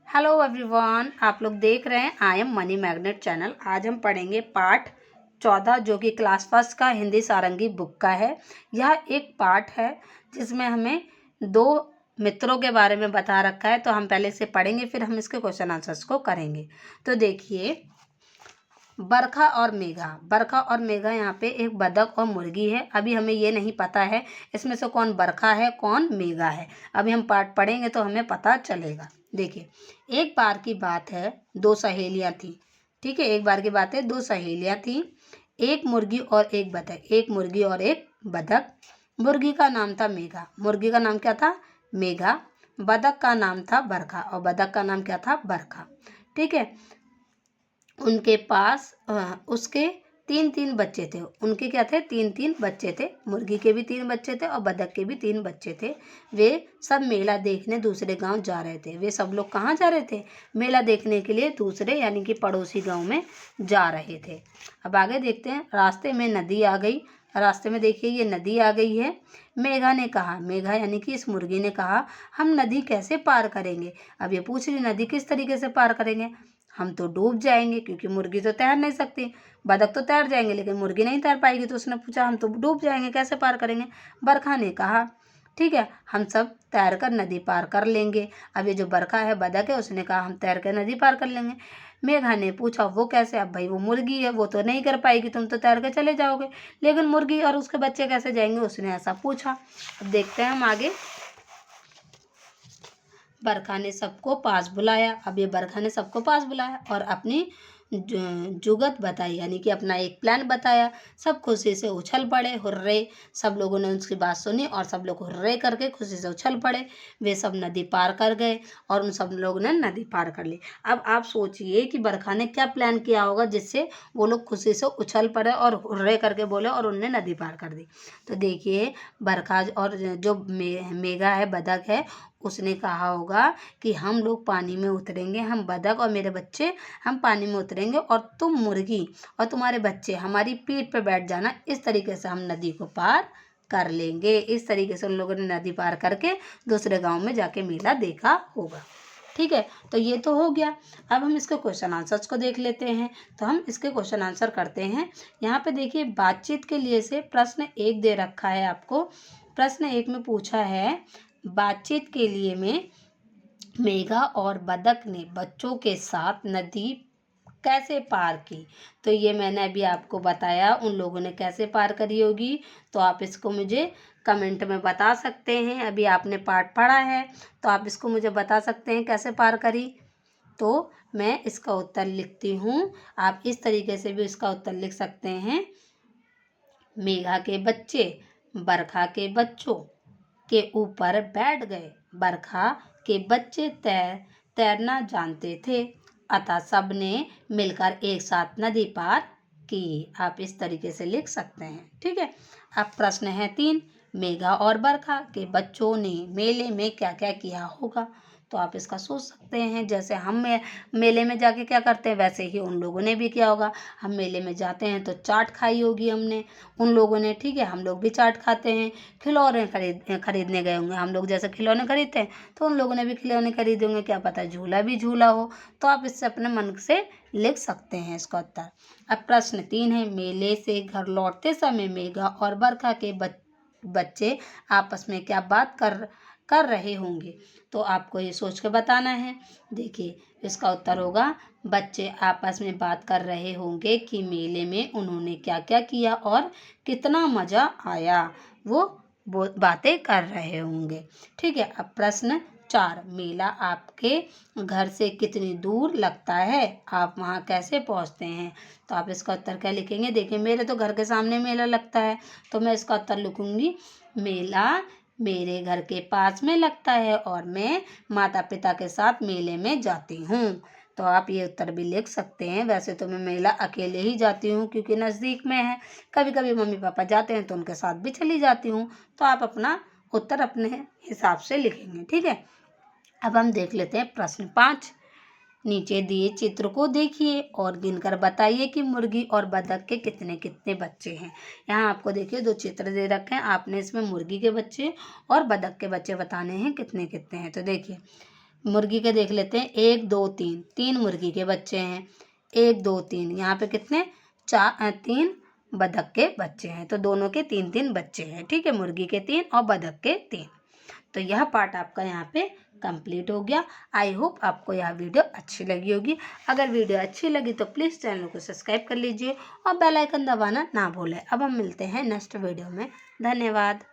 Hello everyone, आप लोग देख रहे हैं I am money magnet channel. आज हम पढ़ेंगे पाठ 14 जो कि क्लास फर्स्ट का हिंदी सारंगी बुक का है। यह एक पाठ है जिसमें हमें दो मित्रों के बारे में बता रखा है। तो हम पहले इसे पढ़ेंगे, फिर हम इसके क्वेश्चन आंसर्स को करेंगे। तो देखिए, बरखा और मेघा। बरखा और मेघा यहाँ पे एक बतख और मुर्गी है। अभी हमें ये नहीं पता है इसमें से कौन बरखा है कौन मेघा है। अभी हम पाठ पढ़ेंगे तो हमें पता चलेगा। देखिए, एक बार की बात है, दो सहेलियाँ थी। ठीक है, एक बार की बात है, दो सहेलियाँ थी, एक मुर्गी और एक बतख। एक मुर्गी और एक बतख। मुर्गी का नाम था मेघा। मुर्गी का नाम क्या था? मेघा। बतख का नाम था बरखा और बतख का नाम क्या था? बरखा। ठीक है, उनके पास उसके तीन तीन बच्चे थे। उनके क्या थे? तीन तीन बच्चे थे। मुर्गी के भी तीन बच्चे थे और बतख के भी तीन बच्चे थे। वे सब मेला देखने दूसरे गांव जा रहे थे। वे सब लोग कहाँ जा रहे थे? मेला देखने के लिए दूसरे यानी कि पड़ोसी गांव में जा रहे थे। अब आगे देखते हैं। रास्ते में नदी आ गई। रास्ते में देखिए, ये नदी आ गई है। मेघा ने कहा, मेघा यानी कि इस मुर्गी ने कहा, हम नदी कैसे पार करेंगे? अब ये पूछ रही, नदी किस तरीके से पार करेंगे? हम तो डूब जाएंगे, क्योंकि मुर्गी तो तैर नहीं सकती। बतख तो तैर जाएंगे लेकिन मुर्गी नहीं तैर पाएगी। तो उसने पूछा, हम तो डूब जाएंगे, कैसे पार करेंगे? बरखा ने कहा, ठीक है, हम सब तैर कर नदी पार कर लेंगे। अब ये जो बरखा है, बतख है, उसने कहा हम तैर कर नदी पार कर लेंगे। मेघा ने पूछा, वो कैसे? अब भाई वो मुर्गी है, वो तो नहीं कर पाएगी, तुम तो तैर कर चले जाओगे, लेकिन मुर्गी और उसके बच्चे कैसे जाएंगे? उसने ऐसा पूछा। अब देखते हैं हम आगे। बरखा ने सबको पास बुलाया। अब ये बरखा ने सबको पास बुलाया और अपनी जुगत बताई, यानी कि अपना एक प्लान बताया। सब खुशी से उछल पड़े, हुर्रे। सब लोगों ने उसकी बात सुनी और सब लोग हुर्रे करके खुशी से उछल पड़े। वे सब नदी पार कर गए और उन सब लोगों ने नदी पार कर ली। अब आप सोचिए कि बरखा ने क्या प्लान किया होगा जिससे वो लोग खुशी से उछल पड़े और हुर्रे करके बोले और उनने नदी पार कर दी। तो देखिए, बरखा और जो मेघा है, बतख है, उसने कहा होगा कि हम लोग पानी में उतरेंगे, हम बतख और मेरे बच्चे हम पानी में उतरेंगे और तुम मुर्गी और तुम्हारे बच्चे हमारी पीठ पे बैठ जाना। इस तरीके से हम नदी को पार कर लेंगे। इस तरीके से उन लोगों ने नदी पार करके दूसरे गांव में जाके मेला देखा होगा। ठीक है, तो ये तो हो गया। अब हम इसके क्वेश्चन आंसर्स को देख लेते हैं। तो हम इसके क्वेश्चन आंसर करते हैं। यहाँ पे देखिए, बातचीत के लिए से प्रश्न 1 दे रखा है आपको। प्रश्न 1 में पूछा है, बातचीत के लिए में मेघा और बतख ने बच्चों के साथ नदी कैसे पार की? तो ये मैंने अभी आपको बताया, उन लोगों ने कैसे पार करी होगी। तो आप इसको मुझे कमेंट में बता सकते हैं। अभी आपने पाठ पढ़ा है तो आप इसको मुझे बता सकते हैं कैसे पार करी। तो मैं इसका उत्तर लिखती हूँ। आप इस तरीके से भी इसका उत्तर लिख सकते हैं। मेघा के बच्चे बरखा के बच्चों के ऊपर बैठ गए। बरखा के बच्चे तैरना जानते थे, अतः सबने मिलकर एक साथ नदी पार की। आप इस तरीके से लिख सकते हैं। ठीक है, अब प्रश्न है 3, मेघा और बरखा के बच्चों ने मेले में क्या क्या किया होगा? तो आप इसका सोच सकते हैं। जैसे हम मेले में जाके क्या करते हैं, वैसे ही उन लोगों ने भी किया होगा। हम मेले में जाते हैं तो चाट खाई होगी हमने, उन लोगों ने। ठीक है, हम लोग भी चाट खाते हैं। खिलौने खरीदने गए होंगे हम लोग, जैसे खिलौने खरीदते हैं तो उन लोगों ने भी खिलौने खरीदे होंगे। क्या पता झूला भी झूला हो। तो आप इससे अपने मन से लिख सकते हैं इसका उत्तर। अब प्रश्न 3 है, मेले से घर लौटते समय मेघा और बरखा के बच्चे आपस में क्या बात कर रहे होंगे? तो आपको ये सोच के बताना है। देखिए, इसका उत्तर होगा, बच्चे आपस में बात कर रहे होंगे कि मेले में उन्होंने क्या क्या किया और कितना मज़ा आया। वो बातें कर रहे होंगे। ठीक है, अब प्रश्न 4, मेला आपके घर से कितनी दूर लगता है? आप वहाँ कैसे पहुँचते हैं? तो आप इसका उत्तर क्या लिखेंगे? देखिए, मेरे तो घर के सामने मेला लगता है, तो मैं इसका उत्तर लिखूँगी, मेला मेरे घर के पास में लगता है और मैं माता पिता के साथ मेले में जाती हूँ। तो आप ये उत्तर भी लिख सकते हैं। वैसे तो मैं मेला अकेले ही जाती हूँ क्योंकि नज़दीक में है। कभी कभी मम्मी पापा जाते हैं तो उनके साथ भी चली जाती हूँ। तो आप अपना उत्तर अपने हिसाब से लिखेंगे। ठीक है, अब हम देख लेते हैं प्रश्न 5। नीचे दिए चित्र को देखिए और गिनकर बताइए कि मुर्गी और बतख के कितने कितने बच्चे हैं। यहाँ आपको देखिए 2 चित्र दे रखे हैं। आपने इसमें मुर्गी के बच्चे और बतख के बच्चे बताने हैं कितने कितने हैं। तो देखिए, मुर्गी के देख लेते हैं, 1 2 3, 3 मुर्गी के बच्चे हैं, 1 2 3। यहाँ पे कितने, 3 बतख के बच्चे हैं, तो दोनों के 3 बच्चे हैं। ठीक है, मुर्गी के 3 और बतख के 3। तो यह पार्ट आपका यहाँ पे कंप्लीट हो गया। आई होप आपको यह वीडियो अच्छी लगी होगी। अगर वीडियो अच्छी लगी तो प्लीज़ चैनल को सब्सक्राइब कर लीजिए और बेल आइकन दबाना ना भूलें। अब हम मिलते हैं नेक्स्ट वीडियो में। धन्यवाद।